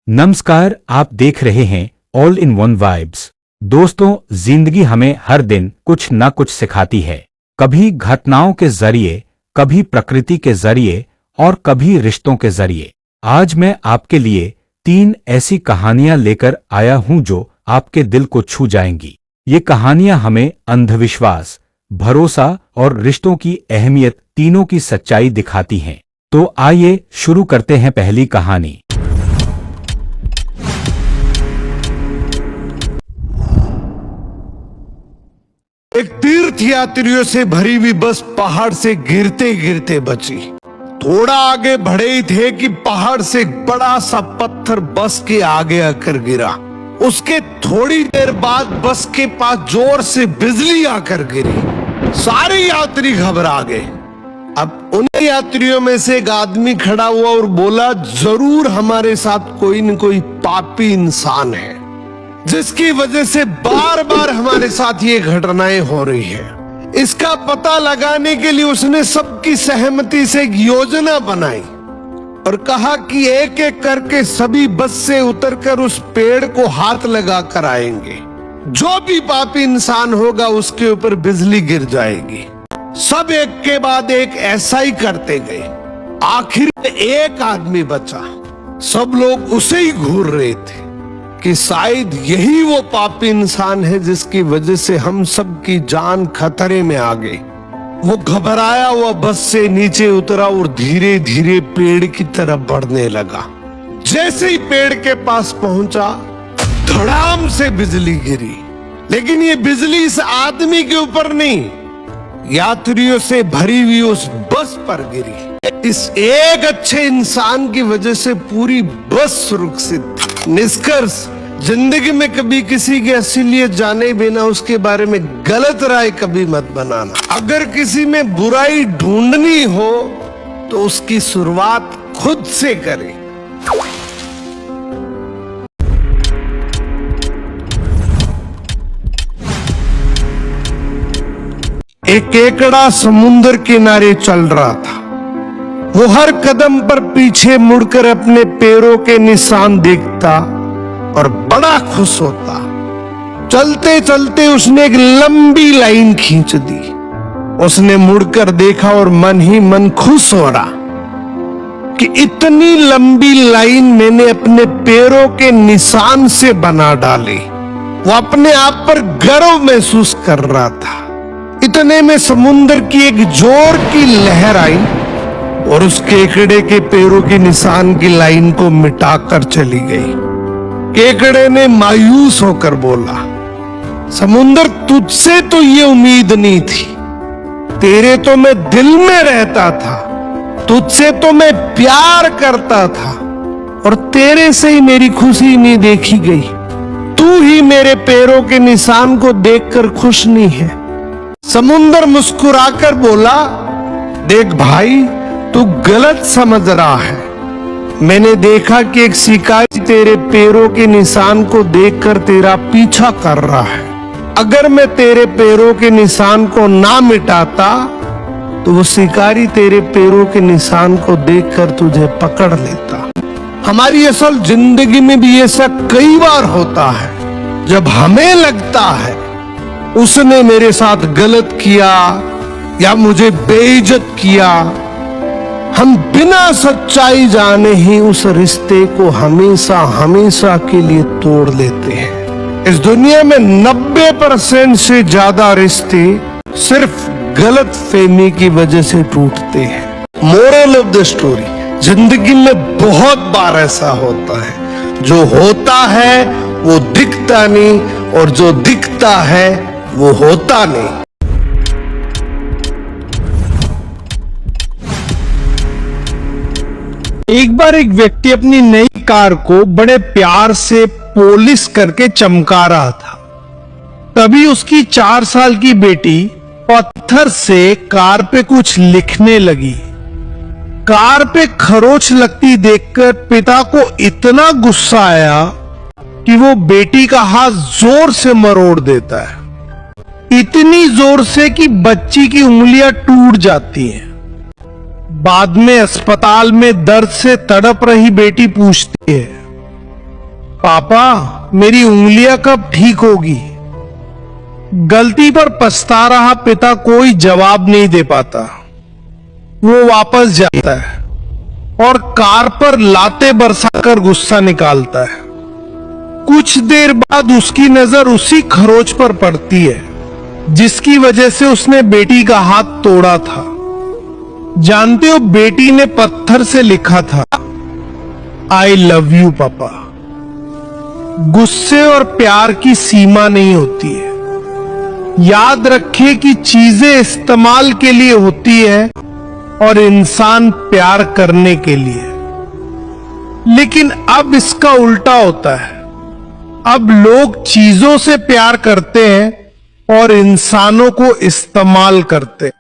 नमस्कार, आप देख रहे हैं ऑल इन वन वाइब्स। दोस्तों, जिंदगी हमें हर दिन कुछ न कुछ सिखाती है, कभी घटनाओं के जरिए, कभी प्रकृति के जरिए और कभी रिश्तों के जरिए। आज मैं आपके लिए 3 ऐसी कहानियां लेकर आया हूं जो आपके दिल को छू जाएंगी। ये कहानियां हमें अंधविश्वास, भरोसा और रिश्तों की अहमियत तीनों की सच्चाई दिखाती हैं। तो आइए शुरू करते हैं पहली कहानी। एक तीर्थ यात्रियों से भरी हुई बस पहाड़ से गिरते गिरते बची। थोड़ा आगे बढ़े ही थे कि पहाड़ से एक बड़ा सा पत्थर बस के आगे आकर गिरा। उसके थोड़ी देर बाद बस के पास जोर से बिजली आकर गिरी। सारे यात्री घबरा गए। अब उन यात्रियों में से एक आदमी खड़ा हुआ और बोला, जरूर हमारे साथ कोई न कोई पापी इंसान है जिसकी वजह से बार बार हमारे साथ ये घटनाएं हो रही है। इसका पता लगाने के लिए उसने सबकी सहमति से एक योजना बनाई और कहा कि एक एक करके सभी बस से उतरकर उस पेड़ को हाथ लगा कर आएंगे। जो भी पापी इंसान होगा उसके ऊपर बिजली गिर जाएगी। सब एक के बाद एक ऐसा ही करते गए। आखिर में एक आदमी बचा। सब लोग उसे ही घूर रहे थे कि शायद यही वो पापी इंसान है जिसकी वजह से हम सब की जान खतरे में आ गई। वो घबराया हुआ बस से नीचे उतरा और धीरे धीरे पेड़ की तरफ बढ़ने लगा। जैसे ही पेड़ के पास पहुंचा, धड़ाम से बिजली गिरी। लेकिन ये बिजली इस आदमी के ऊपर नहीं, यात्रियों से भरी हुई उस बस पर गिरी। इस एक अच्छे इंसान की वजह से पूरी बस सुरक्षित थी। निष्कर्ष, जिंदगी में कभी किसी की असलियत जाने बिना उसके बारे में गलत राय कभी मत बनाना। अगर किसी में बुराई ढूंढनी हो तो उसकी शुरुआत खुद से करें। एक केकड़ा समुद्र किनारे चल रहा था। वो हर कदम पर पीछे मुड़कर अपने पैरों के निशान देखता और बड़ा खुश होता। चलते चलते उसने एक लंबी लाइन खींच दी। उसने मुड़कर देखा और मन ही मन खुश हो रहा कि इतनी लंबी लाइन मैंने अपने पैरों के निशान से बना डाली। वो अपने आप पर गर्व महसूस कर रहा था। इतने में समुद्र की एक जोर की लहर आई और उस केकड़े के पैरों के निशान की लाइन को मिटाकर चली गई। केकड़े ने मायूस होकर बोला, समुद्र, तुझसे तो ये उम्मीद नहीं थी। तेरे तो मैं दिल में रहता था, तुझसे तो मैं प्यार करता था और तेरे से ही मेरी खुशी नहीं देखी गई। तू ही मेरे पैरों के निशान को देखकर खुश नहीं है। समुद्र मुस्कुराकर बोला, देख भाई, तू गलत समझ रहा है। मैंने देखा कि एक शिकारी तेरे पैरों के निशान को देखकर तेरा पीछा कर रहा है। अगर मैं तेरे पैरों के निशान को ना मिटाता तो वो शिकारी तेरे पैरों के निशान को देखकर तुझे पकड़ लेता। हमारी असल जिंदगी में भी ऐसा कई बार होता है जब हमें लगता है उसने मेरे साथ गलत किया या मुझे बेइज्जत किया। हम बिना सच्चाई जाने ही उस रिश्ते को हमेशा हमेशा के लिए तोड़ लेते हैं। इस दुनिया में 90% से ज्यादा रिश्ते सिर्फ गलत फहमी की वजह से टूटते हैं। मोरल ऑफ द स्टोरी, जिंदगी में बहुत बार ऐसा होता है, जो होता है वो दिखता नहीं और जो दिखता है वो होता नहीं। एक बार एक व्यक्ति अपनी नई कार को बड़े प्यार से पॉलिश करके चमका रहा था। तभी उसकी 4 साल की बेटी पत्थर से कार पे कुछ लिखने लगी। कार पे खरोंच लगती देखकर पिता को इतना गुस्सा आया कि वो बेटी का हाथ जोर से मरोड़ देता है। इतनी जोर से कि बच्ची की उंगलियां टूट जाती हैं। बाद में अस्पताल में दर्द से तड़प रही बेटी पूछती है, पापा मेरी उंगलियां कब ठीक होगी? गलती पर पछता रहा पिता कोई जवाब नहीं दे पाता। वो वापस जाता है और कार पर लाते बरसाकर गुस्सा निकालता है। कुछ देर बाद उसकी नजर उसी खरोच पर पड़ती है जिसकी वजह से उसने बेटी का हाथ तोड़ा था। जानते हो, बेटी ने पत्थर से लिखा था, आई लव यू पापा। गुस्से और प्यार की सीमा नहीं होती है। याद रखें कि चीजें इस्तेमाल के लिए होती है और इंसान प्यार करने के लिए। लेकिन अब इसका उल्टा होता है। अब लोग चीजों से प्यार करते हैं और इंसानों को इस्तेमाल करते हैं।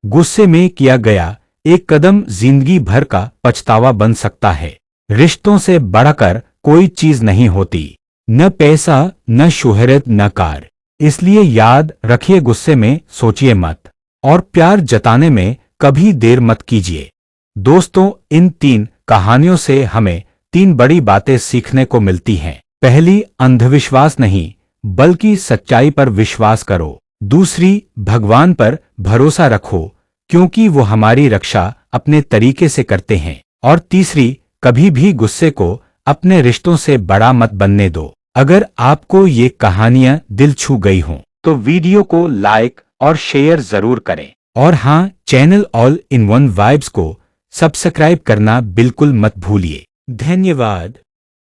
गुस्से में किया गया एक कदम जिंदगी भर का पछतावा बन सकता है। रिश्तों से बढ़कर कोई चीज नहीं होती, न पैसा, न शोहरत, न कार। इसलिए याद रखिए, गुस्से में सोचिए मत और प्यार जताने में कभी देर मत कीजिए। दोस्तों, इन 3 कहानियों से हमें 3 बड़ी बातें सीखने को मिलती हैं। पहली, अंधविश्वास नहीं बल्कि सच्चाई पर विश्वास करो। दूसरी, भगवान पर भरोसा रखो क्योंकि वो हमारी रक्षा अपने तरीके से करते हैं। और तीसरी, कभी भी गुस्से को अपने रिश्तों से बड़ा मत बनने दो। अगर आपको ये कहानियां दिल छू गई हों तो वीडियो को लाइक और शेयर जरूर करें। और हाँ, channel all in one vibes को सब्सक्राइब करना बिल्कुल मत भूलिए। धन्यवाद।